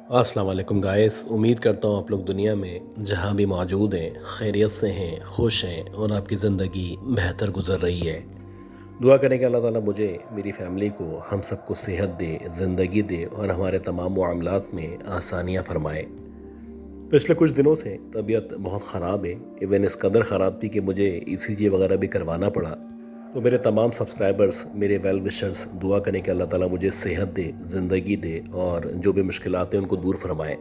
अस्सलाम वालेकुम गाइस। उम्मीद करता हूँ आप लोग दुनिया में जहाँ भी मौजूद हैं खैरियत से हैं, खुश हैं और आपकी ज़िंदगी बेहतर गुजर रही है। दुआ करें कि अल्लाह ताला मुझे, मेरी फ़ैमिली को, हम सबको सेहत दे, ज़िंदगी दे और हमारे तमाम मामलात में आसानियाँ फरमाए। पिछले कुछ दिनों से तबीयत बहुत ख़राब है। इवन इस कदर ख़राब थी कि मुझे ईसीजी वगैरह भी करवाना पड़ा। तो मेरे तमाम सब्सक्राइबर्स, मेरे वेल विशर्स दुआ करें कि अल्लाह ताला मुझे सेहत दे, ज़िंदगी दे और जो भी मुश्किलात हैं उनको दूर फरमाए।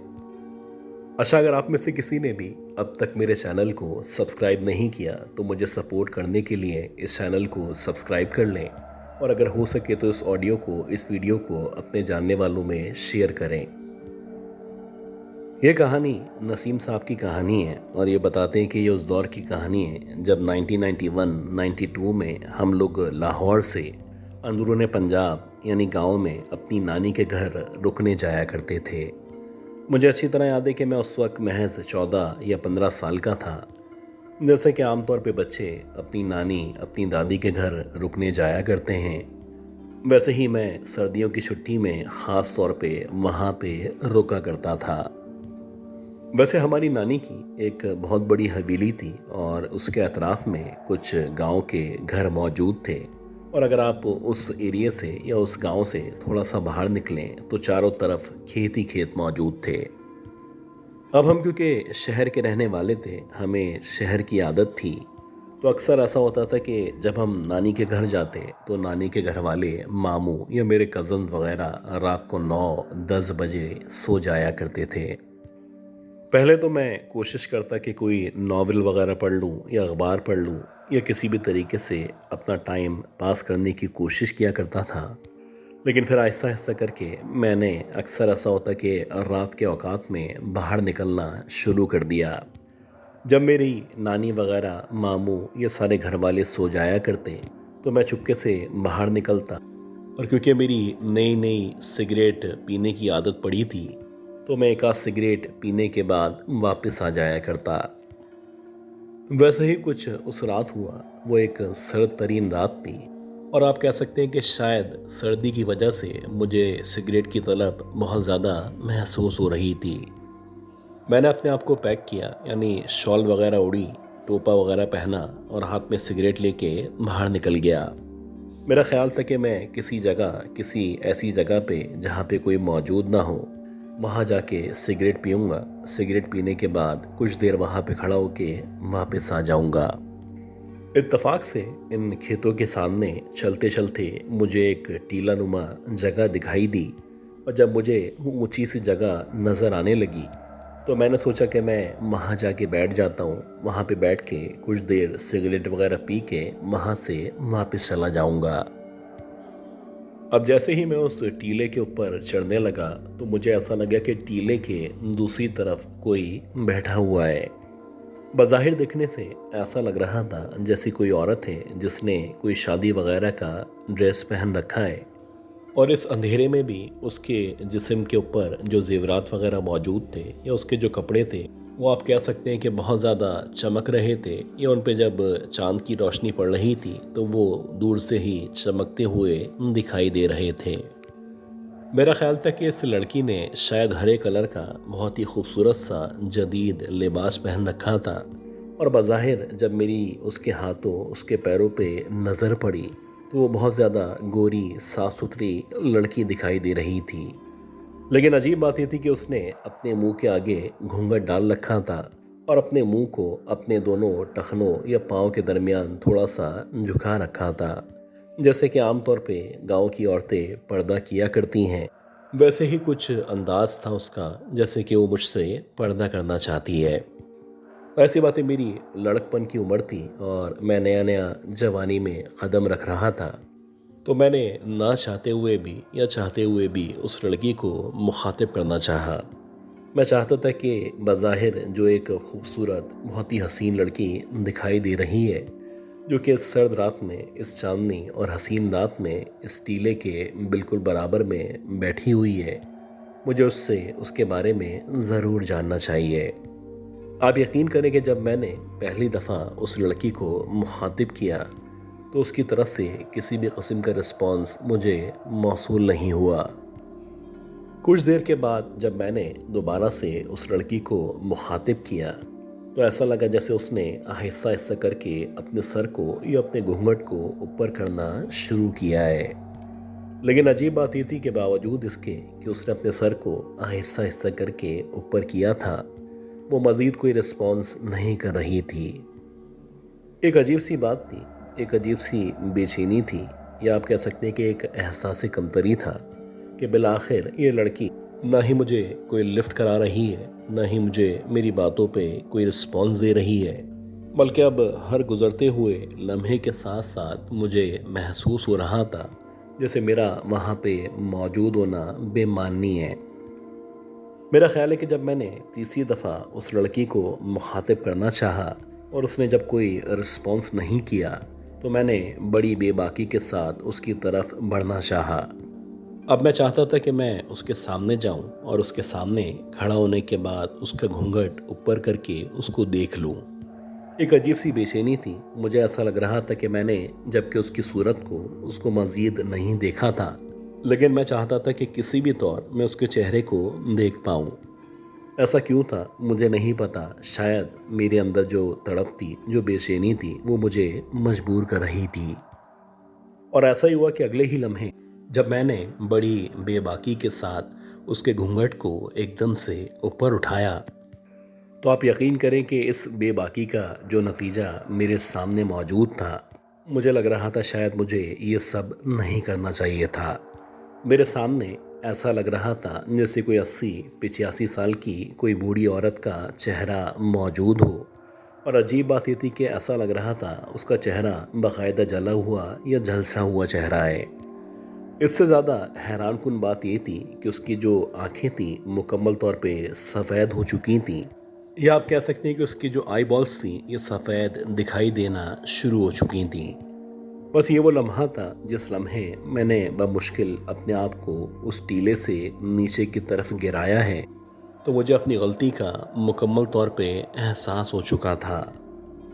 अच्छा, अगर आप में से किसी ने भी अब तक मेरे चैनल को सब्सक्राइब नहीं किया तो मुझे सपोर्ट करने के लिए इस चैनल को सब्सक्राइब कर लें और अगर हो सके तो इस वीडियो को अपने जानने वालों में शेयर करें। ये कहानी नसीम साहब की कहानी है और ये बताते हैं कि ये उस दौर की कहानी है जब 1991-92 में हम लोग लाहौर से अंदरूनी पंजाब यानी गांव में अपनी नानी के घर रुकने जाया करते थे। मुझे अच्छी तरह याद है कि मैं उस वक्त महज 14 या 15 साल का था। जैसे कि आमतौर पे बच्चे अपनी नानी, अपनी दादी के घर रुकने जाया करते हैं, वैसे ही मैं सर्दियों की छुट्टी में ख़ास तौर पे वहाँ पे रुका करता था। वैसे हमारी नानी की एक बहुत बड़ी हवेली थी और उसके अतराफ़ में कुछ गांव के घर मौजूद थे। और अगर आप उस एरिया से या उस गांव से थोड़ा सा बाहर निकलें तो चारों तरफ खेत ही खेत मौजूद थे। अब हम क्योंकि शहर के रहने वाले थे, हमें शहर की आदत थी, तो अक्सर ऐसा होता था कि जब हम नानी के घर जाते तो नानी के घर वाले मामू या मेरे कज़न्स वगैरह रात को 9-10 बजे सो जाया करते थे। पहले तो मैं कोशिश करता कि कोई नॉवल वगैरह पढ़ लूँ या अखबार पढ़ लूँ या किसी भी तरीके से अपना टाइम पास करने की कोशिश किया करता था। लेकिन फिर आहिस्ता आहिस्ता करके मैंने अक्सर ऐसा होता कि रात के औकात में बाहर निकलना शुरू कर दिया। जब मेरी नानी वगैरह, मामू ये सारे घर वाले सो जाया करते तो मैं चुपके से बाहर निकलता और क्योंकि मेरी नई नई सिगरेट पीने की आदत पड़ी थी तो मैं एक आध सिगरेट पीने के बाद वापस आ जाया करता। वैसे ही कुछ उस रात हुआ। वो एक सर्द तरीन रात थी और आप कह सकते हैं कि शायद सर्दी की वजह से मुझे सिगरेट की तलब बहुत ज़्यादा महसूस हो रही थी। मैंने अपने आप को पैक किया, यानी शॉल वगैरह उड़ी, टोपा वगैरह पहना और हाथ में सिगरेट लेके बाहर निकल गया। मेरा ख्याल था कि मैं किसी ऐसी जगह पे जहाँ पे कोई मौजूद ना हो, वहाँ जाके सिगरेट पीऊँगा। सिगरेट पीने के बाद कुछ देर वहाँ पे खड़ा होके वापस आ जाऊँगा। इत्तेफाक से इन खेतों के सामने चलते चलते मुझे एक टीला नुमा जगह दिखाई दी और जब मुझे वो ऊंची सी जगह नज़र आने लगी तो मैंने सोचा कि मैं वहाँ जाके बैठ जाता हूँ। वहाँ पे बैठ के कुछ देर सिगरेट वगैरह पी के वहाँ से वापस चला जाऊँगा। अब जैसे ही मैं उस टीले के ऊपर चढ़ने लगा तो मुझे ऐसा लगा कि टीले के दूसरी तरफ कोई बैठा हुआ है। बज़ाहिर दिखने से ऐसा लग रहा था जैसी कोई औरत है जिसने कोई शादी वगैरह का ड्रेस पहन रखा है और इस अंधेरे में भी उसके जिस्म के ऊपर जो ज़ेवरात वगैरह मौजूद थे या उसके जो कपड़े थे वो आप कह सकते हैं कि बहुत ज़्यादा चमक रहे थे या उन पे जब चांद की रोशनी पड़ रही थी तो वो दूर से ही चमकते हुए दिखाई दे रहे थे। मेरा ख्याल था कि इस लड़की ने शायद हरे कलर का बहुत ही खूबसूरत सा जदीद लिबास पहन रखा था और बज़ाहिर जब मेरी उसके हाथों, उसके पैरों पे नज़र पड़ी तो वो बहुत ज़्यादा गोरी, साफ़ सुथरी लड़की दिखाई दे रही थी। लेकिन अजीब बात ये थी कि उसने अपने मुंह के आगे घूंघट डाल रखा था और अपने मुंह को अपने दोनों टखनों या पाँव के दरमियान थोड़ा सा झुका रखा था, जैसे कि आमतौर पे गांव की औरतें पर्दा किया करती हैं। वैसे ही कुछ अंदाज था उसका, जैसे कि वो मुझसे पर्दा करना चाहती है। ऐसी बातें मेरी लड़कपन की उम्र थी और मैं नया नया जवानी में कदम रख रहा था, तो मैंने ना चाहते हुए भी या चाहते हुए भी उस लड़की को मुखातिब करना चाहा। मैं चाहता था कि बज़ाहिर जो एक खूबसूरत, बहुत ही हसीन लड़की दिखाई दे रही है, जो कि इस सर्द रात में, इस चांदनी और हसीन रात में इस टीले के बिल्कुल बराबर में बैठी हुई है, मुझे उससे उसके बारे में ज़रूर जानना चाहिए। आप यकीन करें कि जब मैंने पहली दफ़ा उस लड़की को मुखातिब किया तो उसकी तरफ से किसी भी किस्म का रिस्पॉन्स मुझे मौसूल नहीं हुआ। कुछ देर के बाद जब मैंने दोबारा से उस लड़की को मुखातिब किया तो ऐसा लगा जैसे उसने आहिस्ता आहिस्ता करके अपने सर को या अपने घूंघट को ऊपर करना शुरू किया है। लेकिन अजीब बात ये थी कि बावजूद इसके कि उसने अपने सर को आहिस्ता आहिस्ता करके ऊपर किया था, वो मज़ीद कोई रिस्पॉन्स नहीं कर रही थी। एक अजीब सी बात थी, एक अजीब सी बेचैनी थी, या आप कह सकते हैं कि एक एहसास कमतरी था कि बिलाखिर ये लड़की ना ही मुझे कोई लिफ्ट करा रही है, ना ही मुझे मेरी बातों पे कोई रिस्पॉन्स दे रही है, बल्कि अब हर गुज़रते हुए लम्हे के साथ साथ मुझे महसूस हो रहा था जैसे मेरा वहाँ पे मौजूद होना बेमानी है। मेरा ख्याल है कि जब मैंने तीसरी दफ़ा उस लड़की को मुखातिब करना चाहा और उसने जब कोई रिस्पॉन्स नहीं किया तो मैंने बड़ी बेबाकी के साथ उसकी तरफ बढ़ना चाहा। अब मैं चाहता था कि मैं उसके सामने जाऊं और उसके सामने खड़ा होने के बाद उसका घूंघट ऊपर करके उसको देख लूं। एक अजीब सी बेचैनी थी, मुझे ऐसा लग रहा था कि मैंने जबकि उसकी सूरत को उसको मज़ीद नहीं देखा था, लेकिन मैं चाहता था कि किसी भी तौर मैं उसके चेहरे को देख पाऊं। ऐसा क्यों था मुझे नहीं पता, शायद मेरे अंदर जो तड़प थी, जो बेचैनी थी, वो मुझे मजबूर कर रही थी। और ऐसा ही हुआ कि अगले ही लम्हे जब मैंने बड़ी बेबाकी के साथ उसके घूंघट को एकदम से ऊपर उठाया तो आप यकीन करें कि इस बेबाकी का जो नतीजा मेरे सामने मौजूद था, मुझे लग रहा था शायद मुझे ये सब नहीं करना चाहिए था। मेरे सामने ऐसा लग रहा था जैसे कोई 80-85 साल की कोई बूढ़ी औरत का चेहरा मौजूद हो, और अजीब बात ये थी कि ऐसा लग रहा था उसका चेहरा बाकायदा जला हुआ या झलसा हुआ चेहरा है। इससे ज़्यादा हैरान कुन बात ये थी कि उसकी जो आंखें थीं मुकम्मल तौर पे सफ़ेद हो चुकी थीं, या आप कह सकते हैं कि उसकी जो आई बॉल्स थीं ये सफ़ेद दिखाई देना शुरू हो चुकी थीं। बस ये वो लम्हा था जिस लम्हे मैंने बमुश्किल अपने आप को उस टीले से नीचे की तरफ गिराया है तो मुझे अपनी गलती का मुकम्मल तौर पे एहसास हो चुका था।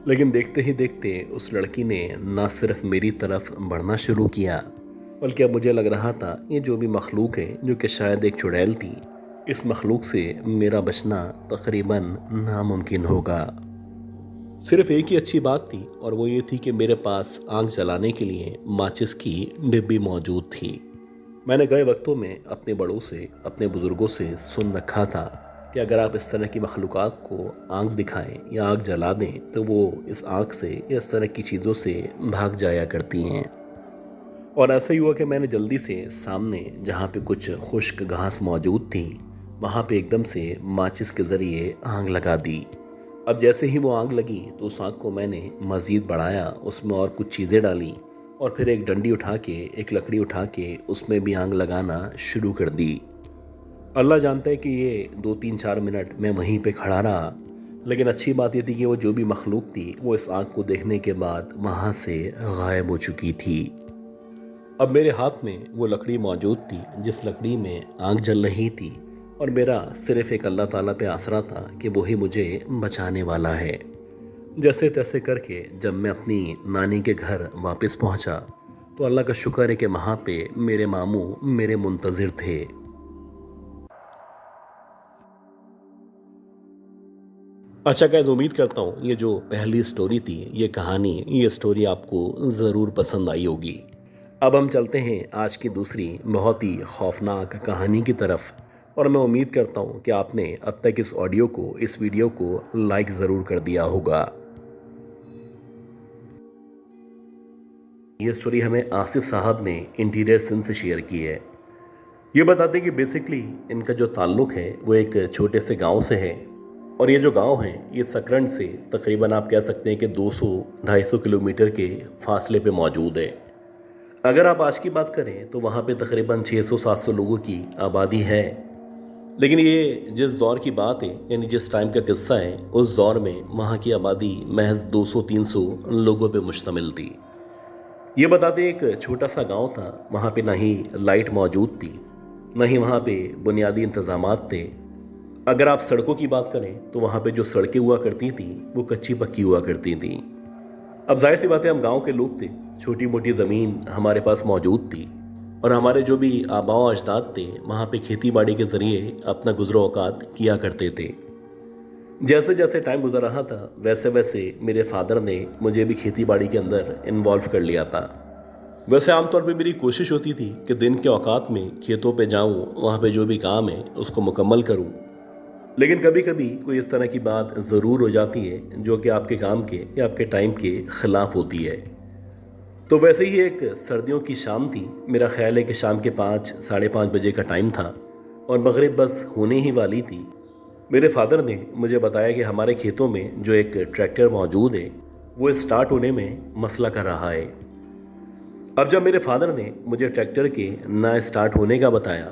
लेकिन देखते ही देखते उस लड़की ने ना सिर्फ मेरी तरफ बढ़ना शुरू किया, बल्कि अब मुझे लग रहा था ये जो भी मखलूक है, जो कि शायद एक चुड़ैल थी, इस मखलूक से मेरा बचना तकरीबन नामुमकिन होगा। सिर्फ एक ही अच्छी बात थी और वो ये थी कि मेरे पास आग जलाने के लिए माचिस की डिब्बी मौजूद थी। मैंने गए वक्तों में अपने बड़ों से, अपने बुज़ुर्गों से सुन रखा था कि अगर आप इस तरह की मखलूक़ात को आग दिखाएं या आग जला दें तो वो इस आग से या इस तरह की चीज़ों से भाग जाया करती हैं। और ऐसा ही हुआ कि मैंने जल्दी से सामने जहाँ पे कुछ खुश्क घास मौजूद थी वहाँ पे एकदम से माचिस के ज़रिए आग लगा दी। अब जैसे ही वो आग लगी तो उस आग को मैंने मज़ीद बढ़ाया, उसमें और कुछ चीज़ें डाली और फिर एक डंडी उठा के, एक लकड़ी उठा के उसमें भी आग लगाना शुरू कर दी। अल्लाह जानता है कि ये 2-3-4 मिनट मैं वहीं पे खड़ा रहा, लेकिन अच्छी बात ये थी कि वो जो भी मखलूक थी वो इस आग को देखने के बाद वहाँ से गायब हो चुकी थी। अब मेरे हाथ में वो लकड़ी मौजूद थी जिस लकड़ी में आग जल रही थी, और मेरा सिर्फ एक अल्लाह ताला पे आसरा था कि वही मुझे बचाने वाला है। जैसे तैसे करके जब मैं अपनी नानी के घर वापस पहुंचा तो अल्लाह का शुक्र है कि वहाँ पे मेरे मामू मेरे मुंतज़िर थे। अच्छा गाइस, उम्मीद करता हूँ ये जो पहली स्टोरी थी, ये कहानी, ये स्टोरी आपको ज़रूर पसंद आई होगी। अब हम चलते हैं आज की दूसरी बहुत ही खौफनाक कहानी की तरफ, और मैं उम्मीद करता हूँ कि आपने अब तक इस ऑडियो को, इस वीडियो को लाइक ज़रूर कर दिया होगा। ये स्टोरी हमें आसिफ साहब ने इंटीरियर सिंध से शेयर की है। ये बताते हैं कि बेसिकली इनका जो ताल्लुक़ है वो एक छोटे से गांव से है, और ये जो गांव है ये सकरंड से तकरीबन आप कह सकते हैं कि 200-250 किलोमीटर के फासले पे मौजूद है। अगर आप आज की बात करें तो वहाँ पे तकरीबन 600-700 लोगों की आबादी है, लेकिन ये जिस दौर की बात है, यानी जिस टाइम का किस्सा है, उस दौर में वहाँ की आबादी महज 200-300 लोगों पे मुश्तमिल थी। ये बताते एक छोटा सा गांव था, वहाँ पे ना ही लाइट मौजूद थी, ना ही वहाँ पे बुनियादी इंतज़ामात थे। अगर आप सड़कों की बात करें तो वहाँ पे जो सड़कें हुआ करती थी वो कच्ची पक्की हुआ करती थी। अब जाहिर सी बात है, हम गांव के लोग थे, छोटी मोटी ज़मीन हमारे पास मौजूद थी, और हमारे जो भी आबा व अजदाद थे वहाँ पे खेती बाड़ी के ज़रिए अपना गुज़रो औकात किया करते थे। जैसे जैसे टाइम गुजर रहा था वैसे वैसे मेरे फादर ने मुझे भी खेती बाड़ी के अंदर इन्वॉल्व कर लिया था। वैसे आमतौर पे मेरी कोशिश होती थी कि दिन के औकात में खेतों पे जाऊं, वहाँ पे जो भी काम है उसको मुकम्मल करूं। लेकिन कभी कभी कोई इस तरह की बात ज़रूर हो जाती है जो कि आपके काम के या आपके टाइम के ख़िलाफ़ होती है। तो वैसे ही एक सर्दियों की शाम थी। मेरा ख्याल है कि शाम के 5-5:30 बजे का टाइम था और मगरिब बस होने ही वाली थी। मेरे फादर ने मुझे बताया कि हमारे खेतों में जो एक ट्रैक्टर मौजूद है वो स्टार्ट होने में मसला कर रहा है। अब जब मेरे फादर ने मुझे ट्रैक्टर के ना स्टार्ट होने का बताया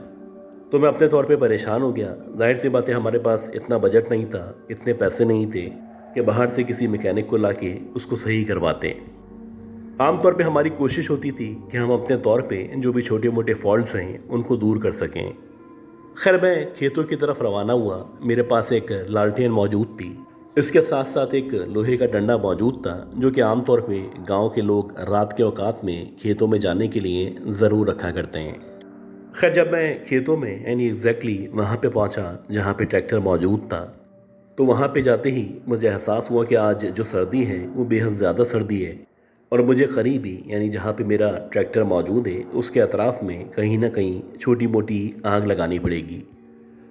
तो मैं अपने तौर पे परेशान हो गया। जाहिर सी बात है हमारे पास इतना बजट नहीं था, इतने पैसे नहीं थे कि बाहर से किसी मैकेनिक को लाके उसको सही करवाते। आमतौर पे हमारी कोशिश होती थी कि हम अपने तौर पे जो भी छोटे मोटे फॉल्ट्स हैं उनको दूर कर सकें। खैर मैं खेतों की तरफ रवाना हुआ। मेरे पास एक लालटेन मौजूद थी, इसके साथ साथ एक लोहे का डंडा मौजूद था जो कि आमतौर पे गांव के लोग रात के औकात में खेतों में जाने के लिए ज़रूर रखा करते हैं। खैर जब मैं खेतों में यानी एग्जैक्टली वहाँ पे पहुँचा जहाँ पे ट्रैक्टर मौजूद था तो वहाँ पे जाते ही मुझे एहसास हुआ कि आज जो सर्दी है वो बेहद ज़्यादा सर्दी है और मुझे करीब ही यानी जहाँ पे मेरा ट्रैक्टर मौजूद है उसके अतराफ़ में कहीं ना कहीं छोटी मोटी आग लगानी पड़ेगी।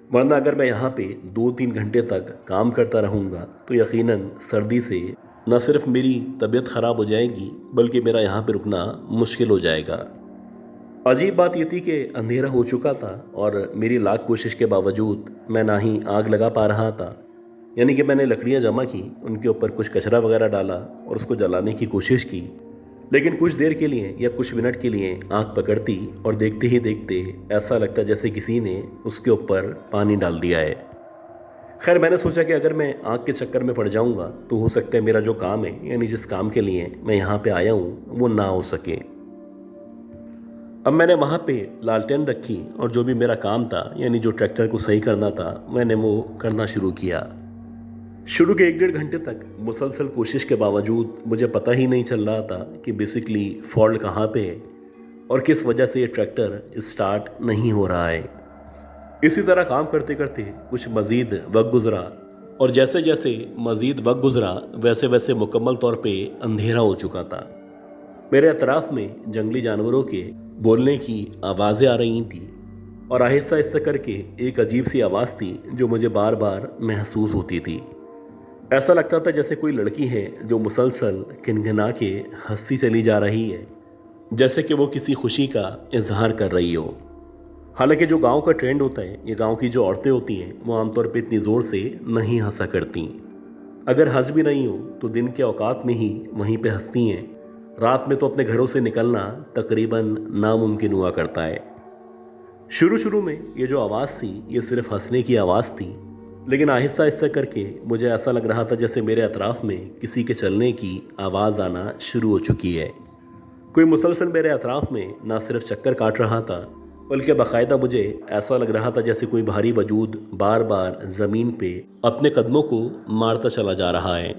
वरना अगर मैं यहाँ पे 2-3 घंटे तक काम करता रहूँगा तो यकीनन सर्दी से न सिर्फ मेरी तबीयत ख़राब हो जाएगी बल्कि मेरा यहाँ पे रुकना मुश्किल हो जाएगा। अजीब बात ये थी कि अंधेरा हो चुका था और मेरी लाख कोशिश के बावजूद मैं ना ही आग लगा पा रहा था। यानी कि मैंने लकड़ियाँ जमा की, उनके ऊपर कुछ कचरा वगैरह डाला और उसको जलाने की कोशिश की, लेकिन कुछ देर के लिए या कुछ मिनट के लिए आग पकड़ती और देखते ही देखते ऐसा लगता जैसे किसी ने उसके ऊपर पानी डाल दिया है। खैर मैंने सोचा कि अगर मैं आग के चक्कर में पड़ जाऊंगा तो हो सकता है मेरा जो काम है यानी जिस काम के लिए मैं यहाँ पे आया हूँ वो ना हो सके। अब मैंने वहाँ पे लालटेन रखी और जो भी मेरा काम था यानी जो ट्रैक्टर को सही करना था मैंने वो करना शुरू किया। शुरू के 1-1.5 घंटे तक मुसलसल कोशिश के बावजूद मुझे पता ही नहीं चल रहा था कि बेसिकली फॉल्ट कहाँ पे है और किस वजह से ये ट्रैक्टर स्टार्ट नहीं हो रहा है। इसी तरह काम करते करते कुछ मज़ीद वक्त गुज़रा और जैसे जैसे मज़ीद वक्त गुज़रा वैसे वैसे मुकम्मल तौर पे अंधेरा हो चुका था। मेरे अतराफ़ में जंगली जानवरों के बोलने की आवाज़ें आ रही थी और आहिस्ता आहिस्ता करके एक अजीब सी आवाज़ थी जो मुझे बार बार महसूस होती थी। ऐसा लगता था जैसे कोई लड़की है जो मुसलसल किनकिना के हंसती चली जा रही है, जैसे कि वो किसी खुशी का इजहार कर रही हो। हालांकि जो गांव का ट्रेंड होता है, ये गांव की जो औरतें होती हैं वो आमतौर पे इतनी ज़ोर से नहीं हंसा करती। अगर हंस भी नहीं हो तो दिन के औकात में ही वहीं पे हंसती हैं। रात में तो अपने घरों से निकलना तकरीबन नामुमकिन हुआ करता है। शुरू शुरू में ये जो आवाज़ थी ये सिर्फ हंसने की आवाज़ थी, लेकिन आहिस्ता आहिस्ता करके मुझे ऐसा लग रहा था जैसे मेरे अतराफ़ में किसी के चलने की आवाज़ आना शुरू हो चुकी है। कोई मुसलसल मेरे अतराफ़ में ना सिर्फ चक्कर काट रहा था बल्कि बाकायदा मुझे ऐसा लग रहा था जैसे कोई भारी वजूद बार बार ज़मीन पे अपने कदमों को मारता चला जा रहा है।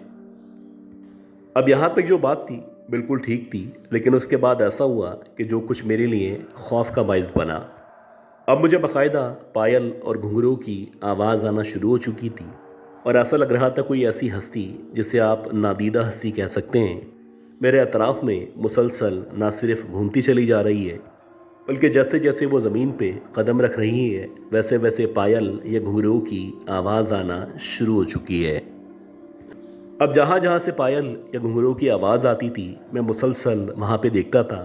अब यहाँ तक जो बात थी बिल्कुल ठीक थी, लेकिन उसके बाद ऐसा हुआ कि जो कुछ मेरे लिए खौफ का बाइस बना। अब मुझे बाकायदा पायल और घुंघरू की आवाज़ आना शुरू हो चुकी थी और ऐसा लग रहा था कोई ऐसी हस्ती जिसे आप नादीदा हस्ती कह सकते हैं मेरे अतराफ़ में मुसलसल ना सिर्फ घूमती चली जा रही है बल्कि जैसे जैसे वो ज़मीन पे कदम रख रही है वैसे वैसे पायल या घुंघरू की आवाज़ आना शुरू हो चुकी है। अब जहाँ जहाँ से पायल या घुंघरू की आवाज़ आती थी मैं मुसलसल वहाँ पे देखता था।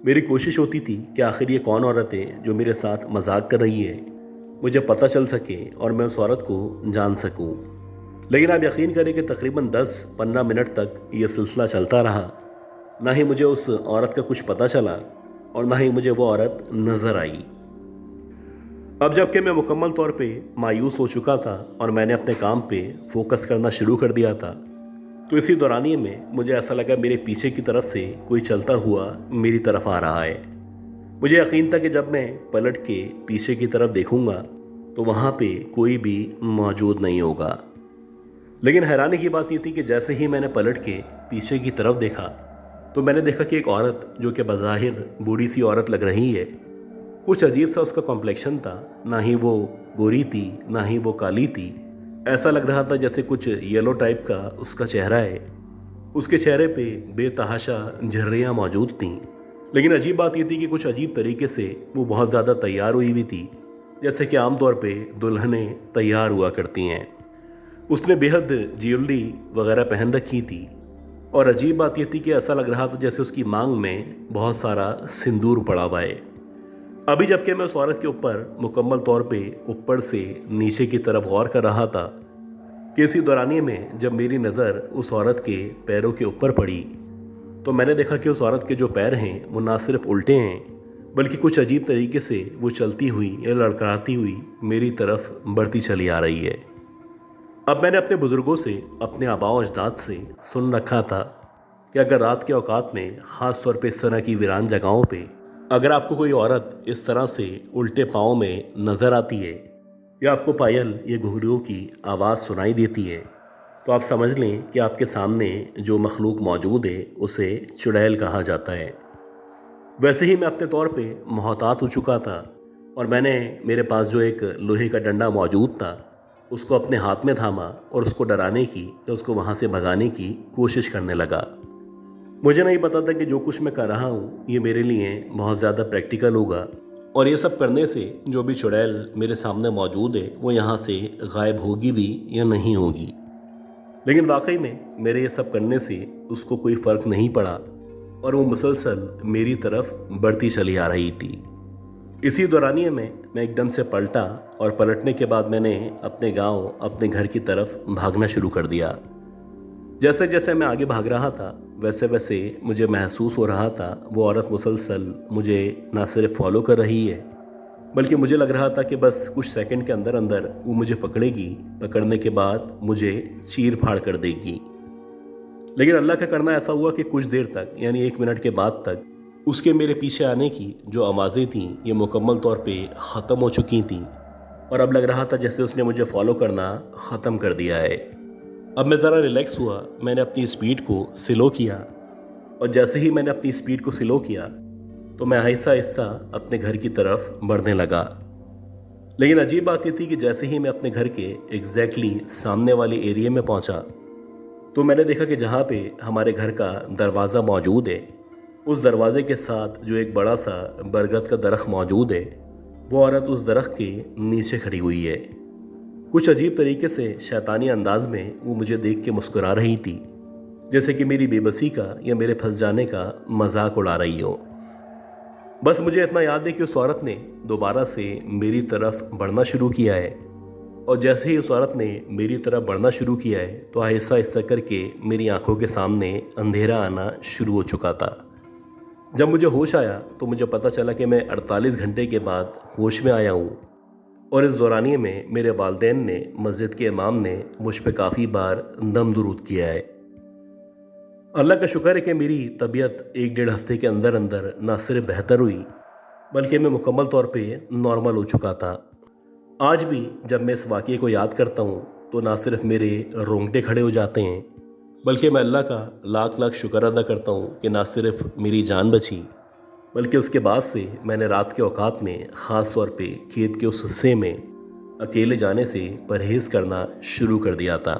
मेरी कोशिश होती थी कि आखिर ये कौन औरत है जो मेरे साथ मजाक कर रही है, मुझे पता चल सके और मैं उस औरत को जान सकूं। लेकिन आप यकीन करें कि तकरीबन 10-15 मिनट तक ये सिलसिला चलता रहा। ना ही मुझे उस औरत का कुछ पता चला और ना ही मुझे वो औरत नज़र आई। अब जबकि मैं मुकम्मल तौर पे मायूस हो चुका था और मैंने अपने काम पे फोकस करना शुरू कर दिया था तो इसी दौरानिए में मुझे ऐसा लगा मेरे पीछे की तरफ से कोई चलता हुआ मेरी तरफ आ रहा है। मुझे यकीन था कि जब मैं पलट के पीछे की तरफ देखूंगा तो वहाँ पे कोई भी मौजूद नहीं होगा। लेकिन हैरानी की बात ये थी कि जैसे ही मैंने पलट के पीछे की तरफ देखा तो मैंने देखा कि एक औरत जो कि बज़ाहिर बूढ़ी सी औरत लग रही है कुछ अजीब सा उसका कॉम्प्लेक्शन था, ना ही वो गोरी थी ना ही वो काली थी। ऐसा लग रहा था जैसे कुछ येलो टाइप का उसका चेहरा है। उसके चेहरे पे बेतहाशा झर्रियाँ मौजूद थीं। लेकिन अजीब बात ये थी कि कुछ अजीब तरीके से वो बहुत ज़्यादा तैयार हुई हुई थी, जैसे कि आमतौर पे दुल्हनें तैयार हुआ करती हैं। उसने बेहद ज्वेलरी वगैरह पहन रखी थी और अजीब बात यह थी कि ऐसा लग रहा था जैसे उसकी मांग में बहुत सारा सिंदूर पड़ा हुआ है। अभी जबकि मैं उस औरत के ऊपर मुकम्मल तौर पे ऊपर से नीचे की तरफ गौर कर रहा था कि इसी दौरानिए में जब मेरी नज़र उस औरत के पैरों के ऊपर पड़ी तो मैंने देखा कि उस औरत के जो पैर हैं वो ना सिर्फ उल्टे हैं बल्कि कुछ अजीब तरीके से वो चलती हुई या लड़खड़ाती हुई मेरी तरफ बढ़ती चली आ रही है। अब मैंने अपने बुज़ुर्गों से, अपने आबाओ अजदाद से सुन रखा था कि अगर रात के औकात में, ख़ास तौर पे इस तरह की वीरान जगहों पे, अगर आपको कोई औरत इस तरह से उल्टे पाँव में नज़र आती है या आपको पायल या घुंघरूओं की आवाज़ सुनाई देती है तो आप समझ लें कि आपके सामने जो मखलूक मौजूद है उसे चुड़ैल कहा जाता है। वैसे ही मैं अपने तौर पे मोहतात हो चुका था और मैंने मेरे पास जो एक लोहे का डंडा मौजूद था उसको अपने हाथ में थामा और उसको डराने की या उसको वहाँ से भगाने की कोशिश करने लगा। मुझे नहीं पता था कि जो कुछ मैं कर रहा हूँ ये मेरे लिए बहुत ज़्यादा प्रैक्टिकल होगा और ये सब करने से जो भी चुड़ैल मेरे सामने मौजूद है वो यहाँ से गायब होगी भी या नहीं होगी। लेकिन वाकई में मेरे ये सब करने से उसको कोई फ़र्क नहीं पड़ा और वो मुसलसल मेरी तरफ बढ़ती चली आ रही थी। इसी दौरानिए में मैं एकदम से पलटा और पलटने के बाद मैंने अपने गांव, अपने घर की तरफ भागना शुरू कर दिया। जैसे जैसे मैं आगे भाग रहा था वैसे वैसे मुझे महसूस हो रहा था वो औरत मुसलसल मुझे ना सिर्फ फॉलो कर रही है बल्कि मुझे लग रहा था कि बस कुछ सेकंड के अंदर अंदर वो मुझे पकड़ेगी, पकड़ने के बाद मुझे चीर फाड़ कर देगी। लेकिन अल्लाह का करना ऐसा हुआ कि कुछ देर तक, यानी 1 मिनट के बाद तक, उसके मेरे पीछे आने की जो आवाज़ें थीं ये मुकम्मल तौर पे ख़त्म हो चुकी थीं और अब लग रहा था जैसे उसने मुझे फॉलो करना ख़त्म कर दिया है। अब मैं ज़रा रिलैक्स हुआ, मैंने अपनी स्पीड को स्लो किया और जैसे ही मैंने अपनी स्पीड को स्लो किया तो मैं आहिस्ता आहिस्ता अपने घर की तरफ बढ़ने लगा। लेकिन अजीब बात ये थी कि जैसे ही मैं अपने घर के एग्जैक्टली सामने वाले एरिया में पहुंचा तो मैंने देखा कि जहाँ पे हमारे घर का दरवाज़ा मौजूद है उस दरवाजे के साथ जो एक बड़ा सा बरगद का दरख्त मौजूद है वो औरत उस दरख्त के नीचे खड़ी हुई है। कुछ अजीब तरीके से शैतानी अंदाज में वो मुझे देख के मुस्कुरा रही थी, जैसे कि मेरी बेबसी का या मेरे फंस जाने का मजाक उड़ा रही हो। बस मुझे इतना याद है कि उस औरत ने दोबारा से मेरी तरफ बढ़ना शुरू किया है और जैसे ही उस औरत ने मेरी तरफ बढ़ना शुरू किया है तो आहिस्ता आहिस्ता करके मेरी आंखों के सामने अंधेरा आना शुरू हो चुका था। जब मुझे होश आया तो मुझे पता चला कि मैं 48 घंटे के बाद होश में आया हूँ और इस दौरानिए में मेरे वालिदैन ने, मस्जिद के इमाम ने मुझ पे काफ़ी बार दम दुरूद किया है। अल्लाह का शुक्र है कि मेरी तबीयत 1-1.5 हफ्ते के अंदर अंदर ना सिर्फ बेहतर हुई बल्कि मैं मुकम्मल तौर पे नॉर्मल हो चुका था। आज भी जब मैं इस वाक़ये को याद करता हूँ तो ना सिर्फ मेरे रोंगटे खड़े हो जाते हैं बल्कि मैं अल्लाह का लाख लाख शुक्र अदा करता हूँ कि ना सिर्फ मेरी जान बची बल्कि उसके बाद से मैंने रात के औकात में, ख़ास तौर पे खेत के उस हिस्से में अकेले जाने से परहेज़ करना शुरू कर दिया था।